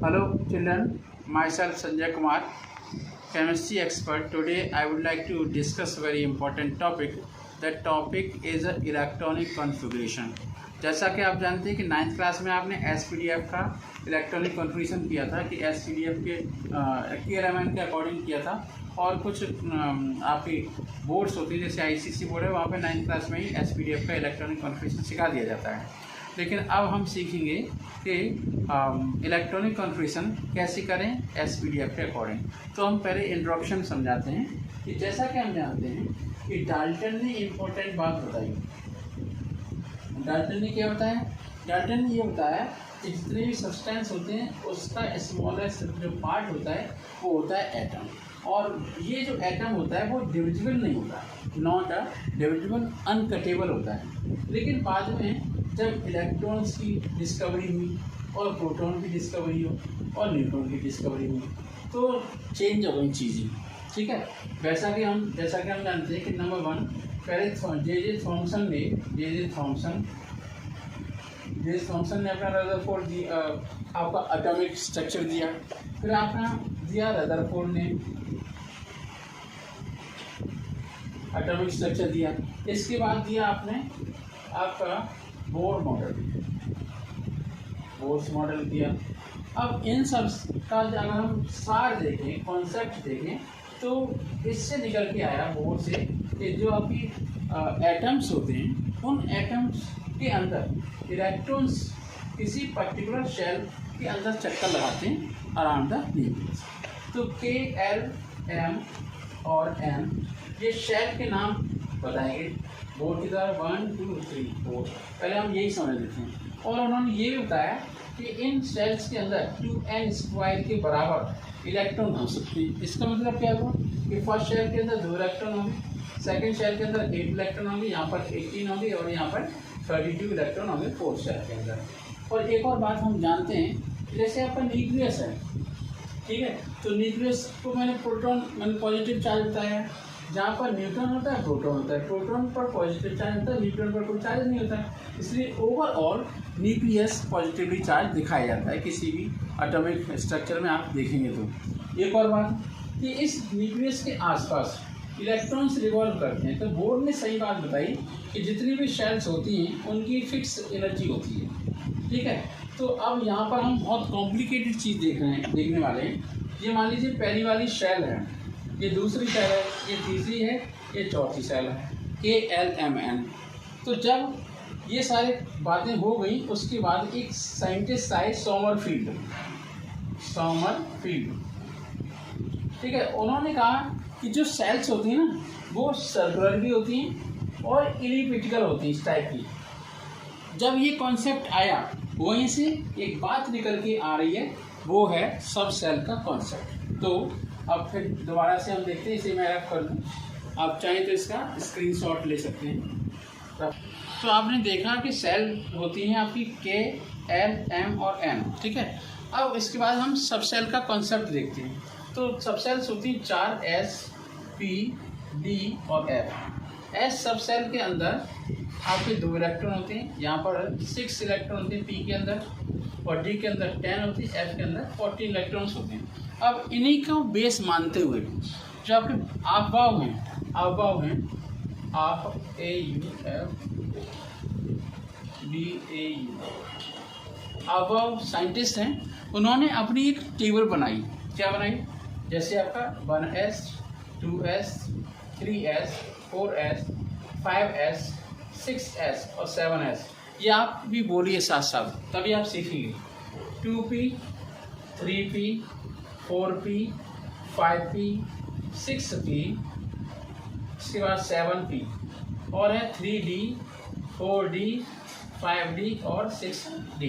Hello children, myself Sanjay Kumar, chemistry expert. Today I would like to discuss a very important topic. That topic is electronic configuration. जैसा कि आप जानते हैं कि 9th class में आपने SPDF का इलेक्ट्रॉनिक कॉन्फ़िगरेशन किया था कि SPDF के TLMN के अकॉर्डिंग किया था और कुछ आपकी बोर्ड्स होती है जैसे ICC बोर्ड है वहाँ पे 9th क्लास में ही SPDF का इलेक्ट्रॉनिक कॉन्फ़िगरेशन सिखा दिया जाता है। लेकिन अब हम सीखेंगे कि इलेक्ट्रॉनिक कॉन्फ़िगरेशन कैसे करें SPDF के अकॉर्डिंग। तो हम पहले इंट्रोडक्शन समझाते हैं कि जैसा कि हम जानते हैं कि डाल्टन ने इम्पोर्टेंट बात बताई। डाल्टन ने क्या बताया? डाल्टन ने ये बताया कि जितने भी सब्सटेंस होते हैं उसका स्मॉलेस्ट जो पार्ट होता है वो होता है एटम, और ये जो एटम होता है वो डिविजिबल नहीं होता, नॉट अ डिविजिबल, अनकटेबल होता है। लेकिन बाद में जब इलेक्ट्रॉन्स की डिस्कवरी हुई और प्रोटॉन की डिस्कवरी हो और न्यूट्रॉन की डिस्कवरी हुई तो चेंज हो गई चीज़ें। ठीक है, जैसा कि हम जानते हैं कि नंबर 1 पहले जे थॉम्सन ने अपना रदरफोर्ड दिया, आपका एटॉमिक स्ट्रक्चर दिया। फिर आपने दिया रदरफोर्ड ने एटॉमिक स्ट्रक्चर दिया। इसके बाद दिया आपने आपका बोर मॉडल दिया। अब इन सब का अगर हम सार देखें, कॉन्सेप्ट देखें, तो इससे निकल के आया बोर से कि जो आपकी एटम्स होते हैं उन एटम्स के अंदर इलेक्ट्रॉन्स किसी पर्टिकुलर शेल के अंदर चक्कर लगाते हैं अराउंड द न्यूक्लियस। तो K, L, M और N ये शेल के नाम बताएंगे बोर्ड की तरह 1, 2, 3, 4। पहले हम यही समझ लेते हैं। और उन्होंने ये भी बताया कि इन सेल्स के अंदर 2n² के बराबर इलेक्ट्रॉन हो सकते हैं। इसका मतलब क्या हुआ कि फर्स्ट शेल के अंदर 2 इलेक्ट्रॉन होंगे, सेकंड शेल के अंदर 8 इलेक्ट्रॉन होंगे, यहाँ पर 18 होंगे और यहाँ पर 32 इलेक्ट्रॉन होंगे फोर्थ शेल के अंदर। और एक और बात हम जानते हैं, जैसे आपका न्यूक्लियस है, ठीक है, तो न्यूक्लियस को मैंने पॉजिटिव चार्ज बताया। जहाँ पर न्यूट्रॉन होता है प्रोटॉन होता है, प्रोटॉन पर पॉजिटिव चार्ज होता है, न्यूट्रॉन पर कोई चार्ज नहीं होता है। इसलिए ओवरऑल न्यूक्लियस पॉजिटिवली चार्ज दिखाया जाता है किसी भी एटॉमिक स्ट्रक्चर में आप देखेंगे तो। एक और बात कि इस न्यूक्लियस के आसपास इलेक्ट्रॉन्स रिवॉल्व करते हैं। तो बोर्ड ने सही बात बताई कि जितनी भी शेल्स होती हैं उनकी फिक्स एनर्जी होती है। ठीक है, तो अब यहाँ पर हम बहुत कॉम्प्लिकेटेड चीज़ देखने वाले हैं। ये मान लीजिए पहली वाली शेल है, ये दूसरी शेल है, ये तीसरी है, ये चौथी शेल है, KLMN। तो जब ये सारी बातें हो गई उसके बाद एक साइंटिस्ट आए सोमरफील्ड, ठीक है, उन्होंने कहा कि जो सेल्स होती हैं ना वो सर्कुलर भी होती हैं और इलिप्टिकल होती हैं इस टाइप की। जब ये कॉन्सेप्ट आया वहीं से एक बात निकल के आ रही है, वो है सब सेल का कॉन्सेप्ट। तो अब फिर दोबारा से हम देखते हैं, इसे मैं रख कर दूँ, आप चाहें तो इसका स्क्रीनशॉट ले सकते हैं। तो आपने देखा कि सेल होती हैं आपकी K, L, M और N। ठीक है, अब इसके बाद हम सब सेल का कॉन्सेप्ट देखते हैं। तो सब सेल्स होती हैं 4, S, P, D और F। S सब सेल के अंदर आपके 2 इलेक्ट्रॉन होते हैं, यहाँ पर 6 इलेक्ट्रॉन होते हैं P के अंदर, और D के अंदर 10 होती है, F के अंदर 14 इलेक्ट्रॉन्स होते हैं। अब इन्हीं को बेस मानते हुए जो आपके अफवाह हैं आप अफवाह साइंटिस्ट हैं, उन्होंने अपनी एक टेबल बनाई। क्या बनाई? जैसे आपका 1s, 2s, 3s, 4s, 5s, 6s और 7s। ये आप भी बोलिए साथ साथ, तभी आप सीखेंगे। 2p, 3p, 4p, 5p, 6p, इसके बाद 7p और है 3d, 4d, 5d और 6d।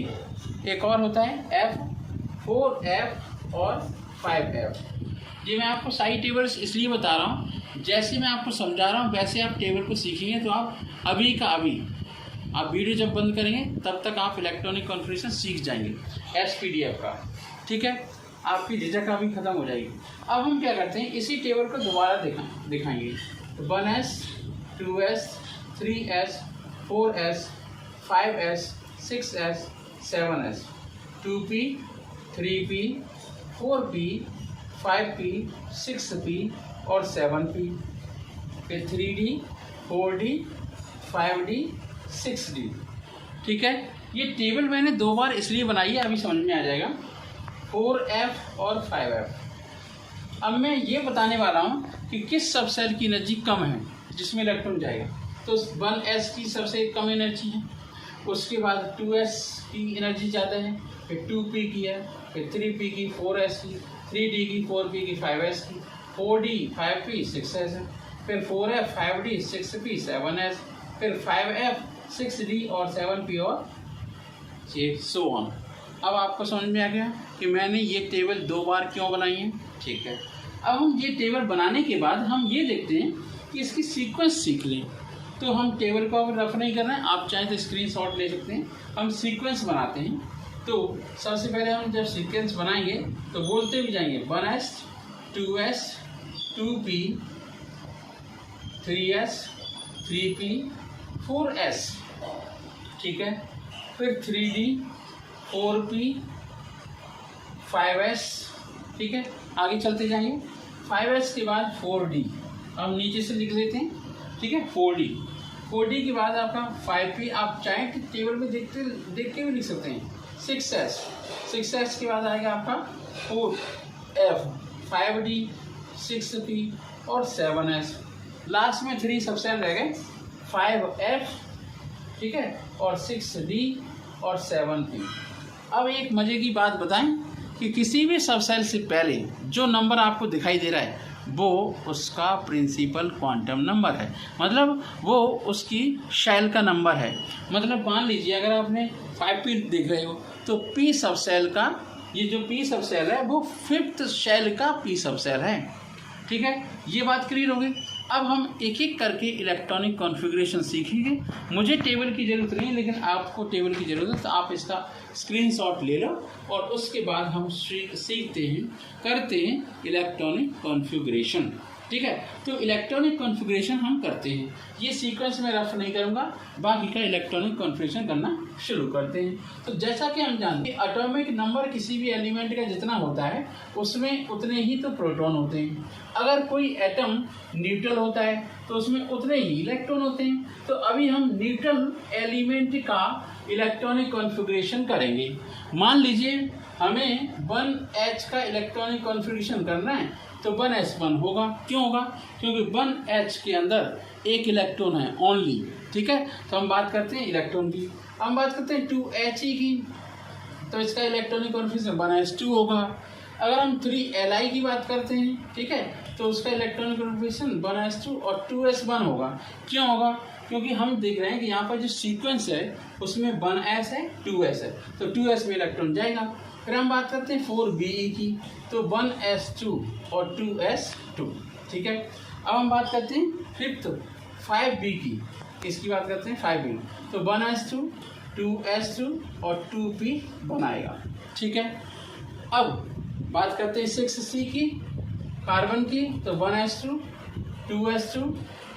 एक और होता है F, 4f और 5f। ये मैं आपको सारी टेबल्स इसलिए बता रहा हूँ, जैसे मैं आपको समझा रहा हूँ वैसे आप टेबल को सीखेंगे तो आप अभी का अभी, आप वीडियो जब बंद करेंगे तब तक आप इलेक्ट्रॉनिक कॉन्फ़िगरेशन सीख जाएंगे SPDF का। ठीक है, आपकी झिझक अभी ख़त्म हो जाएगी। अब हम क्या करते हैं, इसी टेबल को दोबारा दिखाएंगे। 1s, 2s, 3s, 4s, 5s, 6s, 7s, 2p, 3p, 4p, 5p, 6p और 7p, फिर 3d, 4d, 5d, 6d। ठीक है, ये टेबल मैंने 2 बार इसलिए बनाई है, अभी समझ में आ जाएगा। 4f और 5f। अब मैं ये बताने वाला हूँ कि किस सब सेल की एनर्जी कम है जिसमें इलेक्ट्रॉन जाएगा। तो 1s की सबसे कम एनर्जी है, उसके बाद 2s की एनर्जी ज़्यादा है, फिर 2p की है, फिर 3p की, 4s की, 3d की, 4p की, 5s की, 4d, 5p, 6s है, फिर 4f, 5d, 6p, 7s, फिर 5f, 6d और 7p और so on। अब आपको समझ में आ गया कि मैंने ये टेबल 2 बार क्यों बनाई है। ठीक है, अब हम ये टेबल बनाने के बाद हम ये देखते हैं कि इसकी सीक्वेंस सीख लें। तो हम टेबल को अब रफ नहीं कर रहे हैं, आप चाहें तो स्क्रीनशॉट ले सकते हैं। हम सीक्वेंस बनाते हैं। तो सबसे पहले हम जब सीक्वेंस बनाएंगे तो बोलते भी जाएंगे 1s, 2s, 2p, 3s, 3p, 4s। ठीक है, फिर 3d, 4p, 5s। ठीक है, आगे चलते जाएंगे। 5s के बाद 4d, हम नीचे से लिख लेते हैं। ठीक है, 4d के बाद आपका 5p, आप चाहें तो टेबल में देख के भी लिख सकते हैं। 6s के बाद आएगा आपका 4f, 5d, 6p और 7s। लास्ट में 3 सबसेल रह गए, 5f, ठीक है, और 6d और 7p। अब एक मज़े की बात बताएं कि किसी भी सबसेल से पहले जो नंबर आपको दिखाई दे रहा है वो उसका प्रिंसिपल क्वांटम नंबर है, मतलब वो उसकी शेल का नंबर है। मतलब मान लीजिए अगर आपने 5p देख रहे हो तो p सबसेल का, ये जो p सबसेल है वो 5th शेल का p सबसेल है। ठीक है, ये बात क्लियर होगी। अब हम एक एक करके इलेक्ट्रॉनिक कॉन्फ़िगरेशन सीखेंगे। मुझे टेबल की ज़रूरत नहीं है, लेकिन आपको टेबल की ज़रूरत है, तो आप इसका स्क्रीनशॉट ले लो और उसके बाद हम सीखते हैं, करते हैं इलेक्ट्रॉनिक कॉन्फ़िगरेशन। ठीक है, तो इलेक्ट्रॉनिक कॉन्फ़िगरेशन हम करते हैं। ये सीक्वेंस में रफ नहीं करूँगा, बाकी का इलेक्ट्रॉनिक कॉन्फ़िगरेशन करना शुरू करते हैं। तो जैसा कि हम जानते हैं एटॉमिक नंबर किसी भी एलिमेंट का जितना होता है उसमें उतने ही तो प्रोटॉन होते हैं। अगर कोई एटम न्यूट्रल होता है तो उसमें उतने ही इलेक्ट्रॉन होते हैं। तो अभी हम न्यूट्रल एलिमेंट का इलेक्ट्रॉनिक कॉन्फ़िगरेशन करेंगे। मान लीजिए हमें 1H का इलेक्ट्रॉनिक कॉन्फ़िगरेशन करना है तो 1s1 होगा। क्यों होगा? क्योंकि 1H के अंदर एक इलेक्ट्रॉन है ओनली। ठीक है, तो हम बात करते हैं इलेक्ट्रॉन की। हम बात करते हैं 2He की, तो इसका इलेक्ट्रॉनिक कॉन्फ़िगरेशन 1s2 होगा। अगर हम 3Li की बात करते हैं, ठीक है, तो उसका इलेक्ट्रॉनिक कॉन्फ़िगरेशन 1s2 और 2s1 होगा। क्यों होगा? क्योंकि हम देख रहे हैं कि यहाँ पर जो सीक्वेंस है उसमें 1s है, 2s है, तो 2s में इलेक्ट्रॉन जाएगा। फिर हम बात करते हैं 4Be की, तो 1s2 और 2s2। ठीक है, अब हम बात करते हैं 5th 5B की, इसकी बात करते हैं 5B, तो 1s2, 2s2 और 2p बनाएगा। ठीक है, अब बात करते हैं 6C की, कार्बन की, तो 1s2, 2s2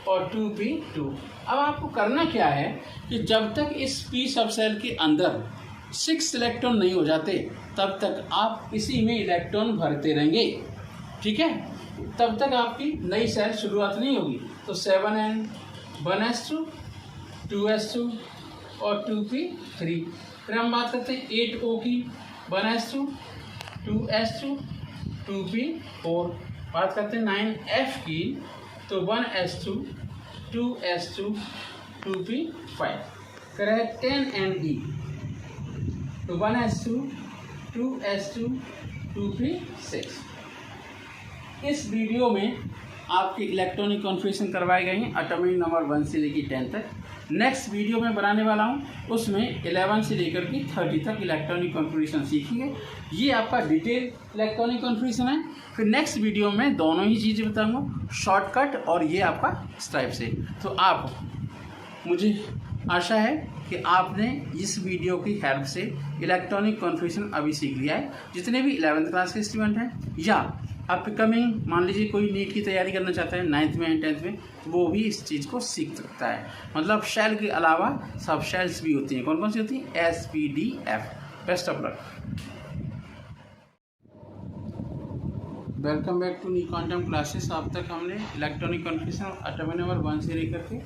और 2p2। अब आपको करना क्या है कि जब तक इस p सबसेल के अंदर 6 इलेक्ट्रॉन नहीं हो जाते तब तक आप इसी में इलेक्ट्रॉन भरते रहेंगे। ठीक है, तब तक आपकी नई सेल शुरुआत नहीं होगी। तो 7n, 1s2, 2s2 और 2p3। फिर हम बात करते हैं 8O की, 1s2, 2s2, 2p4। बात करते हैं 9F की, तो 1s2, 2s2, 2p5। फिर है 10Ne, तो 1s2, 2s2, 2p6। इस वीडियो में आपके इलेक्ट्रॉनिक कॉन्फ़िगरेशन करवाए गए हैं एटॉमिक नंबर 1 से लेकर 10 तक। नेक्स्ट वीडियो में बनाने वाला हूं उसमें 11 से लेकर के 30 तक इलेक्ट्रॉनिक कॉन्फ़िगरेशन सीखेंगे। ये आपका डिटेल इलेक्ट्रॉनिक कॉन्फ़िगरेशन है। फिर नेक्स्ट वीडियो में दोनों ही चीज़ें बताऊंगा, शॉर्टकट और ये आपका स्ट्राइप से। तो आप, मुझे आशा है कि आपने इस वीडियो की हेल्प से इलेक्ट्रॉनिक कॉन्फ़िगरेशन अभी सीख लिया है। जितने भी 11th क्लास के स्टूडेंट हैं या अपकमिंग, मान लीजिए कोई नीट की तैयारी करना चाहता है 9th में 10th में, वो भी इस चीज़ को सीख सकता है। मतलब शेल के अलावा सब शेल्स भी होती हैं। कौन कौन सी होती हैं? SPDF। Best of luck. Welcome back to new quantum classes. अब तक हमने इलेक्ट्रॉनिक कन्फिग्रेशन एटॉमिक नंबर 1 से लेकर के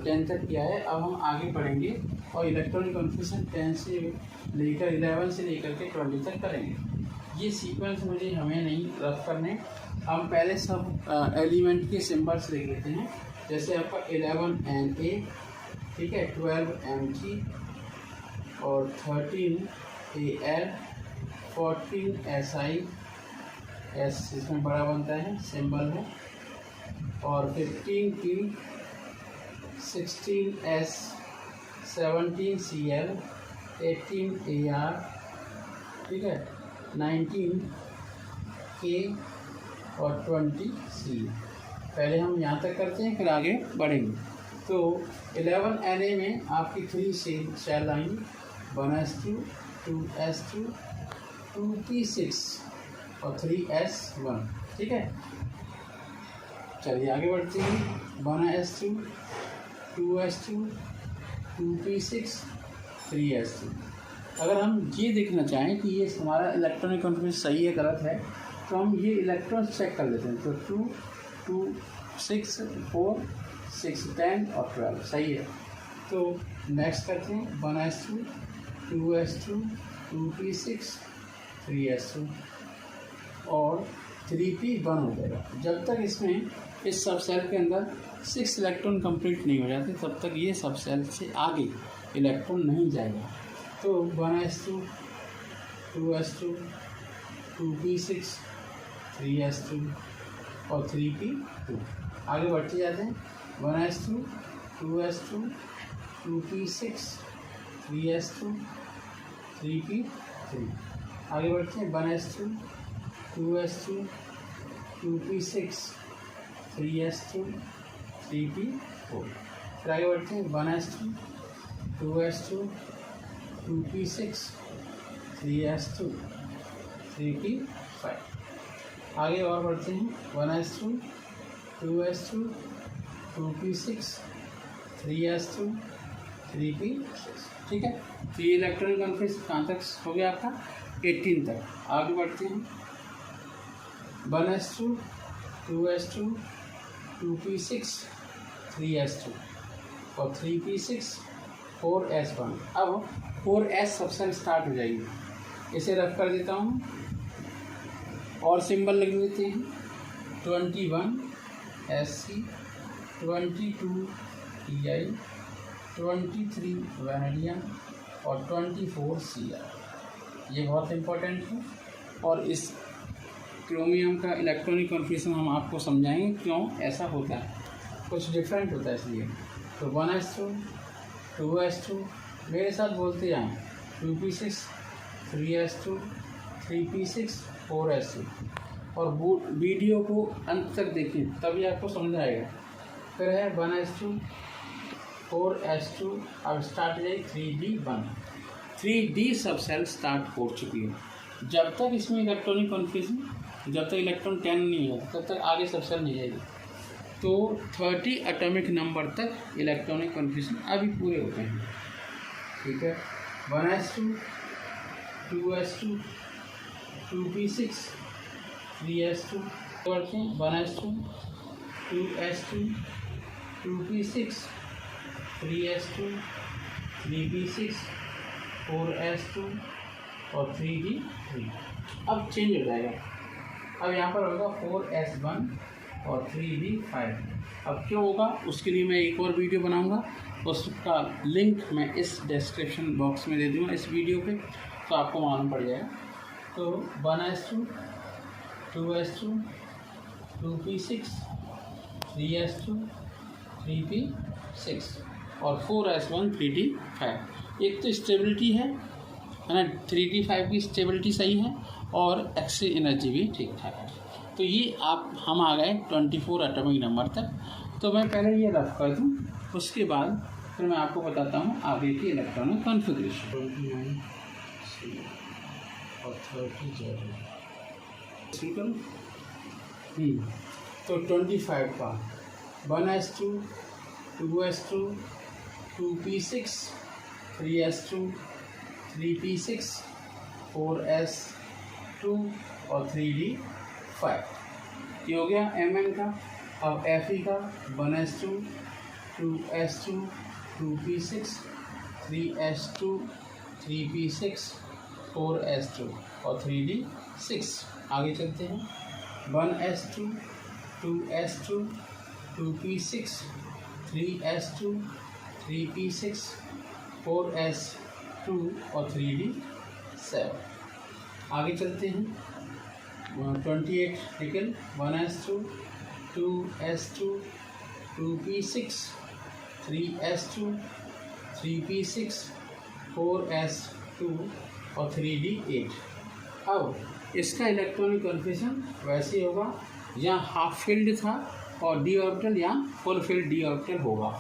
10 तक किया है। अब हम आगे बढ़ेंगे और इलेक्ट्रॉनिक कन्फिग्रेशन 10 से लेकर 11 से लेकर के 20 तक करेंगे। ये सीक्वेंस मुझे हमें नहीं रफ करने, हम पहले सब एलिमेंट के सिंबल्स लिख लेते हैं। जैसे आपका 11 Na, ठीक है, 12 Mg और 13 Al, 14 Si, एस इसमें बड़ा बनता है, सिंबल है, और 15 P, 16 S, 17 Cl, 18 Ar, ठीक है, 19 K और 20 C। पहले हम यहाँ तक करते हैं, फिर आगे बढ़ेंगे। तो 11 Na में आपकी 3 शेल आएंगी, 1s2, 2s2, 2p6 और 3s1, ठीक है। चलिए आगे बढ़ते हैं। 1s2, 2s2, 2p6, 3s2। अगर हम ये देखना चाहें कि ये हमारा इलेक्ट्रॉनिक कन्फिग्रेशन सही है गलत है, तो हम ये इलेक्ट्रॉन्स चेक कर लेते हैं। तो 2, 2, 6, 4, 6, 10 और 12 सही है। तो नेक्स्ट करते हैं 1s2, 2s2, 2p6, 3s2 और 3p1 हो जाएगा। जब तक इसमें इस सब सेल के अंदर 6 इलेक्ट्रॉन कंप्लीट नहीं हो जाते, तब तक ये सब सेल से आगे इलेक्ट्रॉन नहीं जाएगा। तो 1s2, 2s2, 2p6, 3s2 और 3p2 आगे बढ़ते जाते हैं। 1s2, 2s2, 2p6, 3s2, 3p3 आगे बढ़ते हैं। 1s2, 2s2, 2p6, 3s2, 3p4 फिर आगे बढ़ते हैं। 1s2, 2s2, 2p6, 3s2, 3p5 आगे और बढ़ते हैं। 1s2, 2s2, 2p6, 3s2, 3p6, ठीक है। तो ये इलेक्ट्रॉनिक कन्फिग्रेशन कहाँ तक हो गया आपका? 18 तक। आगे बढ़ते हैं। 1s2, 2s2, 2p6, 3s2 और 3p6, 4s1। अब 4s सबसे स्टार्ट हो जाएगी। इसे रफ कर देता हूँ और सिंबल लिख देते हैं। 21 Sc, 22 Ti, 23 वैनेडियम और 24 Cr। ये बहुत इम्पोर्टेंट है और इस क्रोमियम का इलेक्ट्रॉनिक कन्फिग्रेशन हम आपको समझाएंगे क्यों ऐसा होता है, कुछ डिफरेंट होता है इसलिए। तो 1s2, 2s2 मेरे साथ बोलते जाएँ। 2p6, 3s2, 3p6, 4s2 और वीडियो को अंत तक देखें तभी आपको समझ आएगा। फिर है 1s2, 4s2, अब स्टार्ट हो जाएगी 3d1। 3d सब सेल स्टार्ट हो चुकी है। जब तक इसमें इलेक्ट्रॉनिक कन्फिग्रेशन, जब तक इलेक्ट्रॉन 10 नहीं होगा तब तक आगे सब सेल नहीं जाएगी। तो 30 एटॉमिक नंबर तक इलेक्ट्रॉनिक कन्फिग्रेशन अभी पूरे होते हैं, ठीक है। 1s2, 2s2, 2p6, 3s2 करते हैं। 1s2, 2s2, 2p6, 3s2, 3p6, 4s2 और 3d3। अब चेंज हो जाएगा। अब यहाँ पर होगा 4s1 और 3d5। अब क्यों होगा उसके लिए मैं एक और वीडियो बनाऊंगा, उसका लिंक मैं इस डिस्क्रिप्शन बॉक्स में दे दूँगा इस वीडियो पे, तो आपको मालूम पड़ जाएगा। तो 1s2, 2s2, 2p6, 3s2, 3p6 और 4s1, 3d5। एक तो स्टेबिलिटी है ना, 3d5 की स्टेबिलिटी सही है और एक्स एनर्जी भी ठीक ठाक है। तो ये हम आ गए 24 एटॉमिक नंबर तक। तो मैं पहले ये रफ कर दूँ, उसके बाद फिर मैं आपको बताता हूँ आगे की इलेक्ट्रॉनिक कॉन्फ़िगरेशन। 29 और 30 ठीक है। तो 25 का 1s2, 2s2, 2p6, 3s2, 3p6, 4s2 और 3d5 5। ये हो गया Mn का। अब Fe का 1s2 2s2 2p6 3s2 3p6 4s2 और 3d6। आगे चलते हैं 1s2 2s2 2p6 3s2 3p6 4s2 और 3d7। आगे चलते हैं 28 निकल 1s2 2s2 2p6 3s2 3p6 4s2 और 3d8। अब इसका इलेक्ट्रॉनिक कन्फिगरेशन वैसे ही होगा, यहाँ हाफ फिल्ड था और डी ऑर्बिटल यहाँ फुल फिल्ड डी ऑर्बिटल होगा।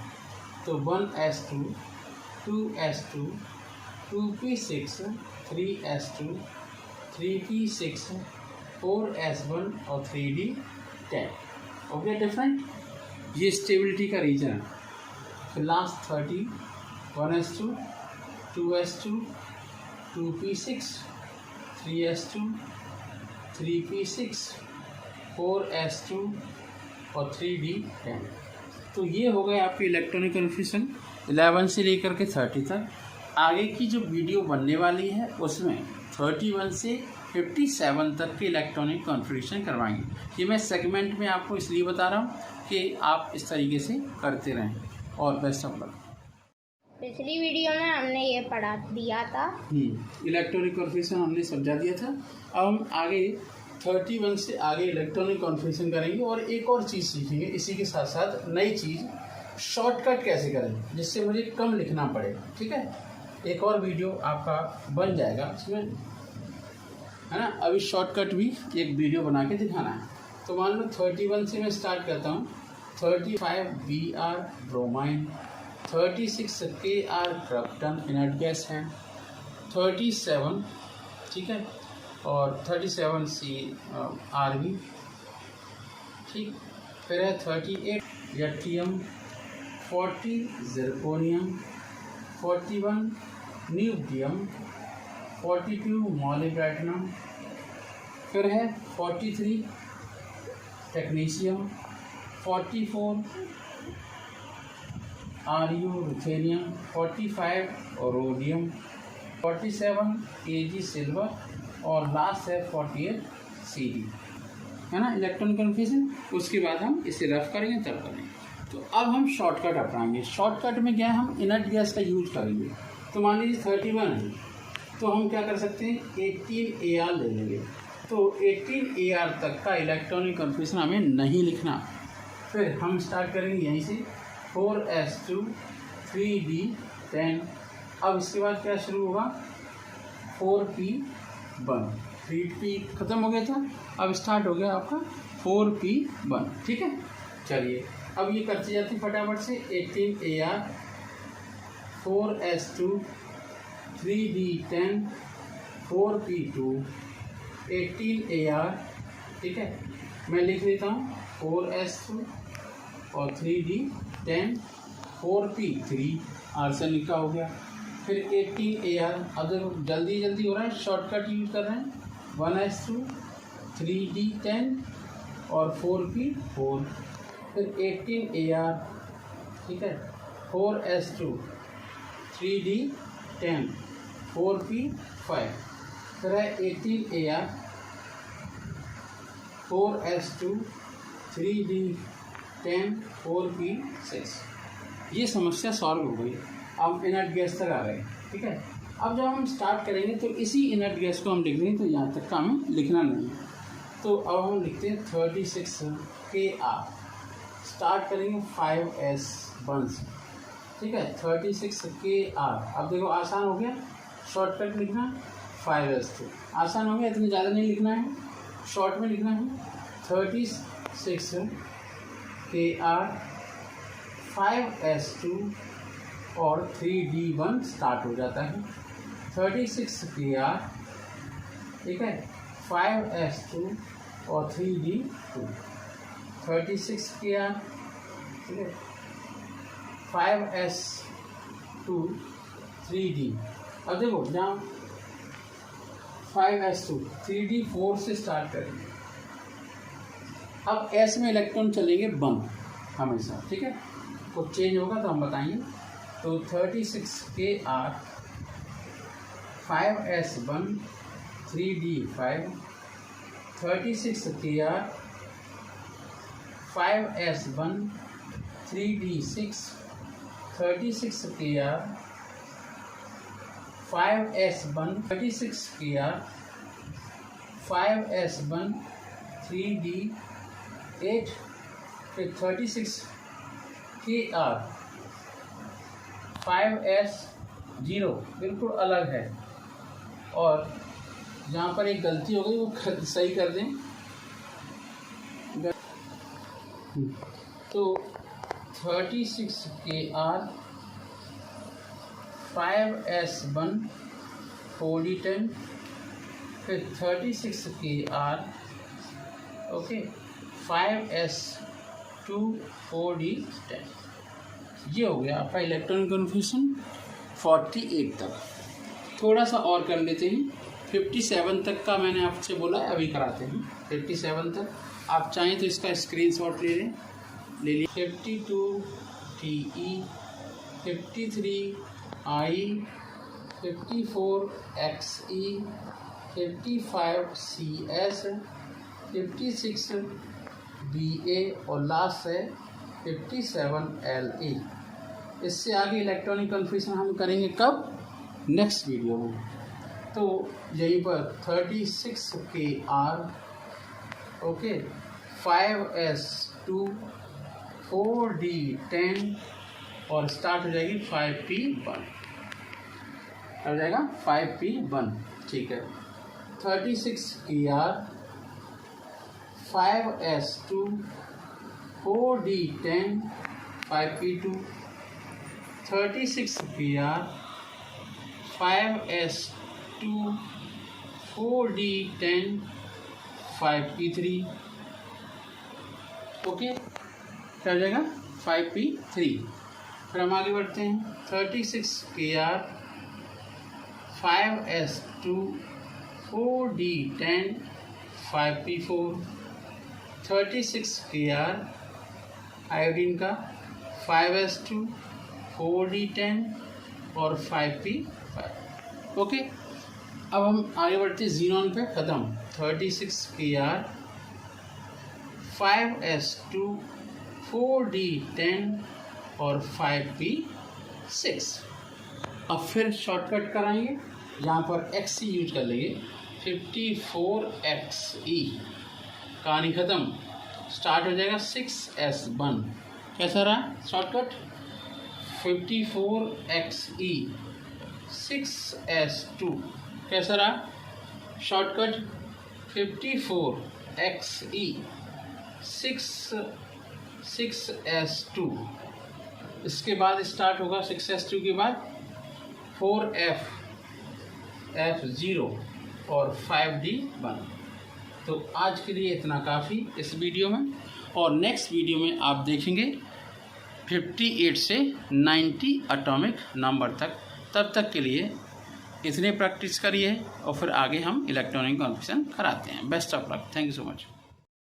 तो 1s2 2s2 2p6 3s2 3p6 4s1 और 3d10। हो गया डिफरेंट। ये स्टेबिलिटी का रीजन है। फिर last 30 1s2 2s2 2p6 3s2 3p6 4s2 और 3d10। तो ये हो गए आपके इलेक्ट्रॉनिक कन्फ्यूजन 11 से लेकर के 30 तक। आगे की जो वीडियो बनने वाली है उसमें 31 से 57 तक के इलेक्ट्रॉनिक कॉन्फ़िगरेशन करवाएंगे। ये मैं सेगमेंट में आपको इसलिए बता रहा हूँ कि आप इस तरीके से करते रहें। और बेस्ट ऑफ लक। पिछली वीडियो में हमने ये पढ़ा दिया था, इलेक्ट्रॉनिक कॉन्फ़िगरेशन हमने समझा दिया था। अब हम आगे 31 से आगे इलेक्ट्रॉनिक कॉन्फ़िगरेशन करेंगे और एक और चीज़ सीखेंगे। इसी के साथ साथ नई चीज़ शॉर्टकट कैसे करें जिससे मुझे कम लिखना पड़े। ठीक है, एक और वीडियो आपका बन जाएगा इसमें, है ना। अभी शॉर्टकट भी एक वीडियो बना के दिखाना है। तो मान लो 31 से मैं स्टार्ट करता हूँ। 35 Br bromine, 36 Kr krypton inert gas है, 37 ठीक है और 37 Cr ठीक। फिर है 38 यट्रियम, 40 जिरकोनियम, 41 न्यूडियम, 42 मॉलिब्डेनम। फिर है 43 technetium, 44 ruthenium, 45 rhodium, 47 Ag silver और लास्ट है 48 Cd, है ना इलेक्ट्रॉनिक कन्फ्यूजन। उसके बाद हम इसे रफ करेंगे तब करेंगे। तो अब हम शॉर्टकट अपनाएंगे। शॉर्टकट में क्या है, हम इनर्ट गैस का यूज करेंगे। तो मान लीजिए 31 है तो हम क्या कर सकते हैं 18 Ar ले लेंगे। तो 18 Ar तक का इलेक्ट्रॉनिक कन्फ्यूजन हमें नहीं लिखना। फिर हम स्टार्ट करेंगे यहीं से 4s2 3d10। अब इसके बाद क्या शुरू होगा 4p1, 3p खत्म हो गया था, अब स्टार्ट हो गया आपका 4p1। ठीक है, चलिए अब ये करते जाते फटाफट से 18 Ar 4s2 3d10 4p2 18 Ar। ठीक है, मैं लिख लेता हूँ 4s2 और 3d10 4p3 आर्सन लिखा हो गया। फिर 18 Ar, अब देखो जल्दी जल्दी हो रहा है, शॉर्टकट यूज कर रहे हैं। 1s2 3d10 और 4p4। फिर 18 Ar ठीक है 4s2 3d10 4p5। फिर है 18 Ar 4s2 3d10 4p6। ये समस्या सॉल्व हो गई। अब इनर्ट गैस तक आ गए। ठीक है, अब जब हम स्टार्ट करेंगे तो इसी इनर्ट गैस को हम लिख लेंगे, तो यहाँ तक का हमें लिखना नहीं है। तो अब हम लिखते हैं 36 Kr, स्टार्ट करेंगे 5s1 से। ठीक है 36 Kr। अब देखो आसान हो गया, शॉर्टकट लिखना 5s2 आसान हो गया, इतनी ज़्यादा नहीं लिखना है, शॉर्ट में लिखना है। 36 Kr 5s2 और 3d1 स्टार्ट हो जाता है। 36 Kr ठीक है 5s2 और 3d2। 36 Kr ठीक है 5s2 3d। अब देखो जहाँ 5s2 3d4 से स्टार्ट करेंगे अब एस में इलेक्ट्रॉन चलेंगे बंद हमेशा, ठीक है। कुछ चेंज होगा तो हम बताएंगे। तो 36Kr 5s1 3d5 36Kr 5s1 3d6 36Kr 5s1 36Kr 5s1 3d8 फिर 36Kr 5s0 बिल्कुल अलग है। और जहाँ पर एक गलती हो गई वो सही कर दें। तो 36Kr 5s1 4d10 फिर 36Kr ओके 5s2 4d10। ये हो गया आपका इलेक्ट्रॉनिक कन्फ्यूजन 48 तक। थोड़ा सा और कर लेते हैं। 57 तक का मैंने आपसे बोला है, अभी कराते हैं 57 तक। आप चाहें तो इसका स्क्रीनशॉट ले लीजिए। 52 TE 53 I 54 XE 55 CS 56 BA और लास्ट है 57 LE। इससे आगे इलेक्ट्रॉनिक कन्फ्यूजन हम करेंगे कब? नेक्स्ट वीडियो में। तो यहीं पर 36Kr ओके 5s2 4d10 और स्टार्ट हो जाएगी 5p1 हो जाएगा 5p1, ठीक है। 36Kr 5s2 4d10 5p2 36Kr 5s2 4d10 5p3 okay, क्या हो जाएगा 5p3। फिर हम आगे बढ़ते हैं। 36Kr 5s2 4d10 5p4 36Kr iodine का 5s2 4d10 और 5p5 ओके। अब हम आगे बढ़ते हैं जीनोन पे ख़त्म। 36Kr 5s2 4d10 और 5p6। अब फिर शॉर्टकट कराएंगे, यहाँ पर XE यूज कर लेंगे। 54XE कहानी ख़त्म, स्टार्ट हो जाएगा 6s1। कैसा रहा शॉर्टकट? 54XE 6s2 कैसा रहा शॉर्टकट? 54XE 6s2। इसके बाद स्टार्ट होगा 6s2 के बाद 4f0 और 5d1। तो आज के लिए इतना काफ़ी इस वीडियो में, और नेक्स्ट वीडियो में आप देखेंगे 58 से 90 एटॉमिक नंबर तक। तब तक के लिए इतने प्रैक्टिस करिए और फिर आगे हम इलेक्ट्रॉनिक कन्फ्यूजन कराते हैं। Best of luck, thank you so much.